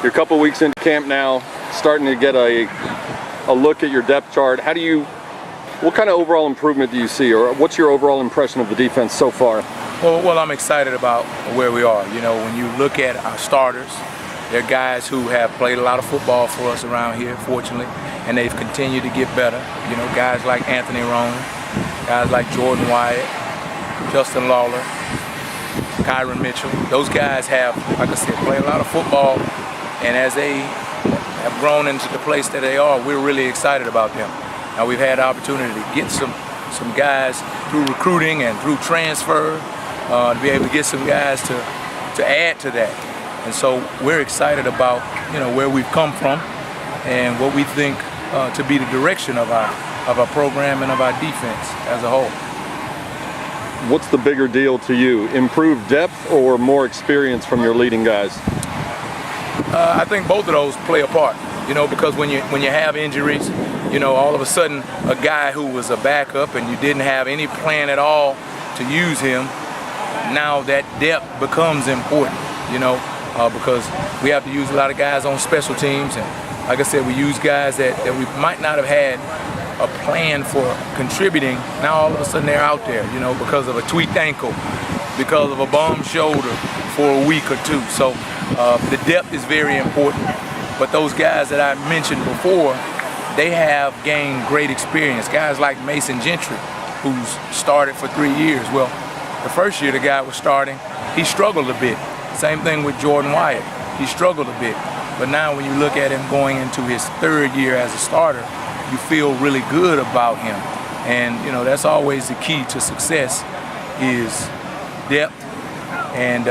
You're a couple weeks into camp now, starting to get a look at your depth chart. What kind of overall improvement do you see, or what's your overall impression of the defense so far? Well, I'm excited about where we are. You know, when you look at our starters, they're guys who have played a lot of football for us around here, fortunately, and they've continued to get better. You know, guys like Anthony Roan, guys like Jordan Wyatt, Justin Lawler, Kyron Mitchell. Those guys have, like I said, played a lot of football, and as they have grown into the place that they are, we're really excited about them. Now, we've had the opportunity to get some guys through recruiting and through transfer, to be able to get some guys to add to that. And so we're excited about, you know, where we've come from and what we think to be the direction of our program and of our defense as a whole. What's the bigger deal to you, improved depth or more experience from your leading guys? I think both of those play a part, you know, because when you have injuries, you know, all of a sudden a guy who was a backup and you didn't have any plan at all to use him, now that depth becomes important, you know, because we have to use a lot of guys on special teams, and like I said, we use guys that we might not have had a plan for contributing. Now all of a sudden they're out there, you know, because of a tweaked ankle, because of a bum shoulder for a week or two. So the depth is very important, but those guys that I mentioned before, they have gained great experience. Guys like Mason Gentry, who's started for 3 years. Well, the first year the guy was starting, he struggled a bit. Same thing with Jordan Wyatt. He struggled a bit. But now when you look at him going into his 3rd year as a starter, you feel really good about him. And, you know, that's always the key to success, is depth and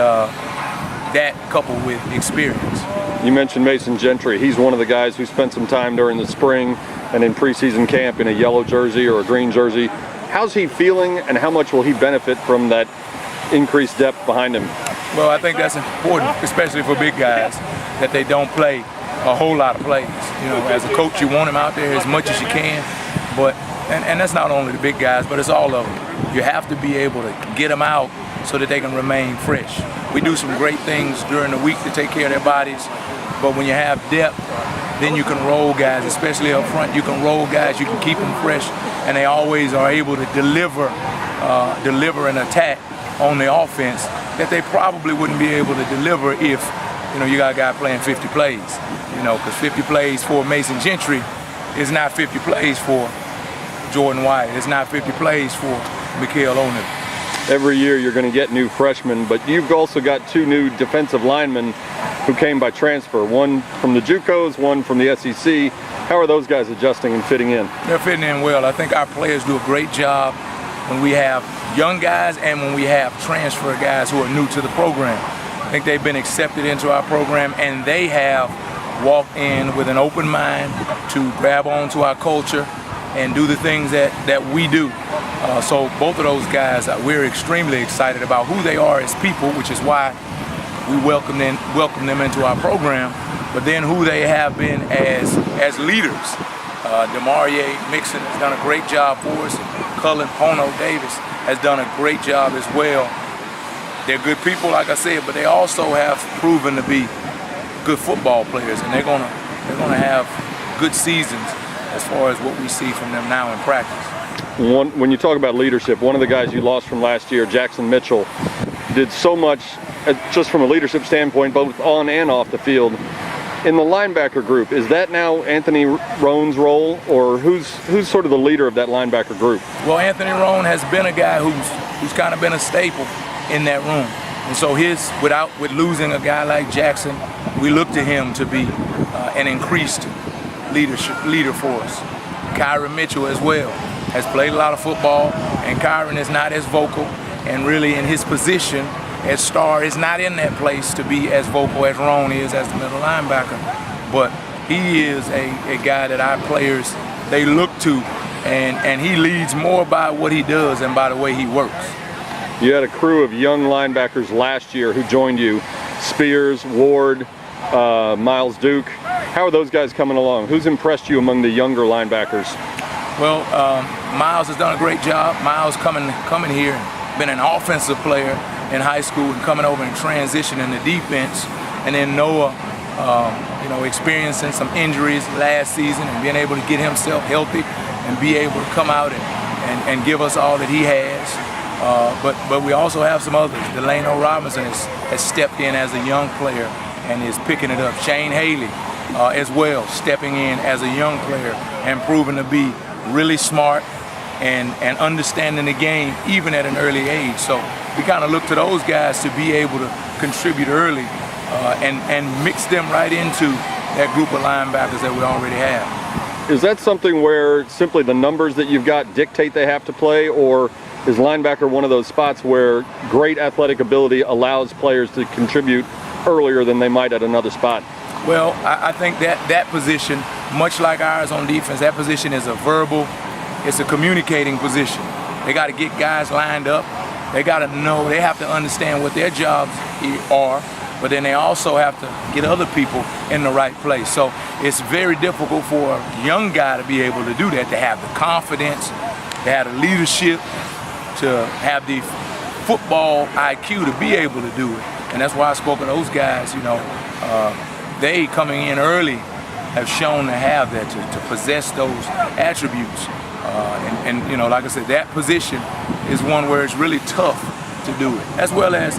that coupled with experience. You mentioned Mason Gentry. He's one of the guys who spent some time during the spring and in preseason camp in a yellow jersey or a green jersey. How's he feeling, and how much will he benefit from that increased depth behind him? Well, I think that's important, especially for big guys, that they don't play a whole lot of plays. You know, as a coach, you want him out there as much as you can, but and that's not only the big guys, but it's all of them. You have to be able to get them out so that they can remain fresh. We do some great things during the week to take care of their bodies, but when you have depth, then you can roll guys, especially up front. You can roll guys, you can keep them fresh, and they always are able to deliver an attack on the offense that they probably wouldn't be able to deliver if, you know, you got a guy playing 50 plays. You know, because 50 plays for Mason Gentry is not 50 plays for Jordan Wyatt. It's not 50 plays for Mikael O'Neal. Every year you're going to get new freshmen, but you've also got 2 new defensive linemen who came by transfer, one from the JUCOs, one from the SEC. How are those guys adjusting and fitting in? They're fitting in well. I think our players do a great job when we have young guys and when we have transfer guys who are new to the program. I think they've been accepted into our program, and they have walked in with an open mind to grab onto our culture and do the things that we do. So both of those guys, we're extremely excited about who they are as people, which is why we welcome them into our program, but then who they have been as leaders. Demarie Mixon has done a great job for us. Cullen Pono Davis has done a great job as well. They're good people, like I said, but they also have proven to be good football players, and they're gonna have good seasons as far as what we see from them now in practice. When you talk about leadership, one of the guys you lost from last year, Jackson Mitchell, did so much just from a leadership standpoint, both on and off the field. In the linebacker group, is that now Anthony Roan's role, or who's sort of the leader of that linebacker group? Well, Anthony Roan has been a guy who's kind of been a staple in that room, and so with losing a guy like Jackson, we look to him to be an increased leader for us. Kyron Mitchell as well has played a lot of football, and Kyron is not as vocal, and really in his position as star is not in that place to be as vocal as Roan is as the middle linebacker. But he is a guy that our players, they look to, and he leads more by what he does than by the way he works. You had a crew of young linebackers last year who joined you, Spears, Ward, Miles Duke. How are those guys coming along? Who's impressed you among the younger linebackers? Well, Miles has done a great job. Miles coming here, been an offensive player in high school and coming over and transitioning to defense. And then Noah experiencing some injuries last season and being able to get himself healthy and be able to come out and give us all that he has. But we also have some others. Delano Robinson has stepped in as a young player and is picking it up. Shane Haley as well, stepping in as a young player and proving to be really smart and understanding the game even at an early age. So we kind of look to those guys to be able to contribute early and mix them right into that group of linebackers that we already have. Is that something where simply the numbers that you've got dictate they have to play, or is linebacker one of those spots where great athletic ability allows players to contribute earlier than they might at another spot? Well, I think that position, much like ours on defense, that position is a verbal, it's a communicating position. They got to get guys lined up. They got to know, they have to understand what their jobs are, but then they also have to get other people in the right place. So it's very difficult for a young guy to be able to do that, to have the confidence, to have the leadership, to have the football IQ to be able to do it. And that's why I spoke of those guys, they coming in early have shown to have that, to possess those attributes. Like I said, that position is one where it's really tough to do it, as well as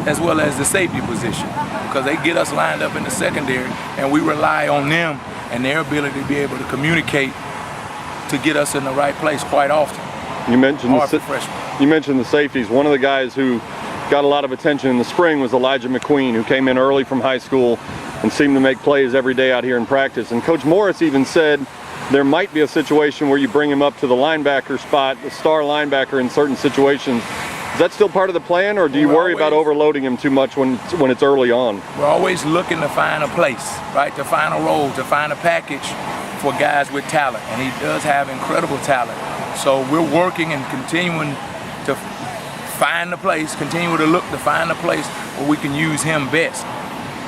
the safety position, because they get us lined up in the secondary and we rely on them and their ability to be able to communicate to get us in the right place quite often. You mentioned the safeties. One of the guys who got a lot of attention in the spring was Elijah McQueen, who came in early from high school and seemed to make plays every day out here in practice. And Coach Morris even said there might be a situation where you bring him up to the linebacker spot, the star linebacker in certain situations. Is that still part of the plan, or do you worry about overloading him too much when it's early on? We're always looking to find a place, right, to find a role, to find a package for guys with talent, and he does have incredible talent. So we're working and continuing to find the place, continue to look to find a place where we can use him best,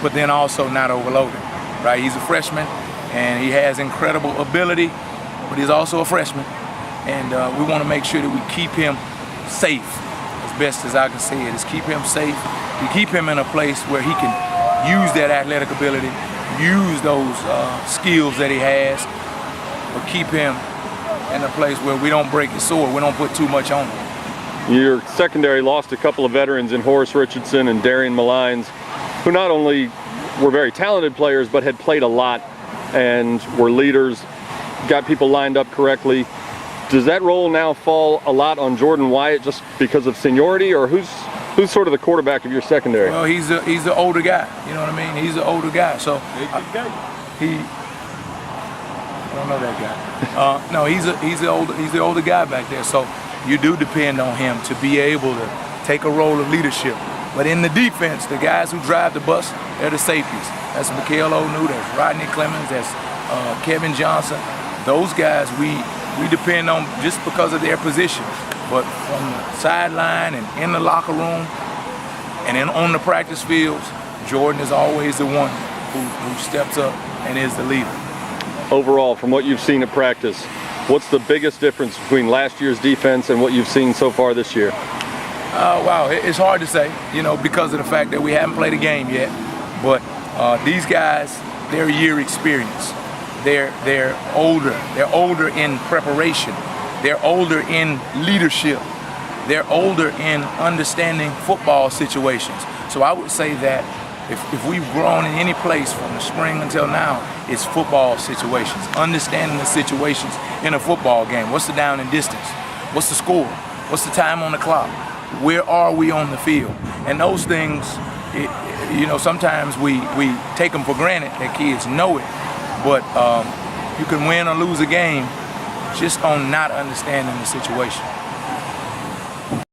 but then also not overload him, right? He's a freshman, and he has incredible ability, but he's also a freshman, and we want to make sure that we keep him safe, as best as I can say it, is keep him safe, to keep him in a place where he can use that athletic ability, use those skills that he has, but keep him in a place where we don't break his sword, we don't put too much on him. Your secondary lost a couple of veterans in Horace Richardson and Darrion Millines, who not only were very talented players, but had played a lot and were leaders, got people lined up correctly. Does that role now fall a lot on Jordan Wyatt just because of seniority, or who's sort of the quarterback of your secondary? Well, he's the older guy. You know what I mean? He's the older guy. So I don't know that guy. No, he's the older guy back there. So you do depend on him to be able to take a role of leadership. But in the defense, the guys who drive the bus, they're the safeties. That's Mikael O'New, that's Rodney Clemens, that's Kevin Johnson. Those guys we depend on just because of their position. But from the sideline and in the locker room and on the practice fields, Jordan is always the one who steps up and is the leader. Overall, from what you've seen at practice, what's the biggest difference between last year's defense and what you've seen so far this year? Wow, it's hard to say, because of the fact that we haven't played a game yet. But these guys, they're year experience. They're older. They're older in preparation. They're older in leadership. They're older in understanding football situations. So I would say that if we've grown in any place from the spring until now, it's football situations, understanding the situations in a football game. What's the down and distance? What's the score? What's the time on the clock? Where are we on the field? And those things, sometimes we take them for granted that kids know it, but you can win or lose a game just on not understanding the situation.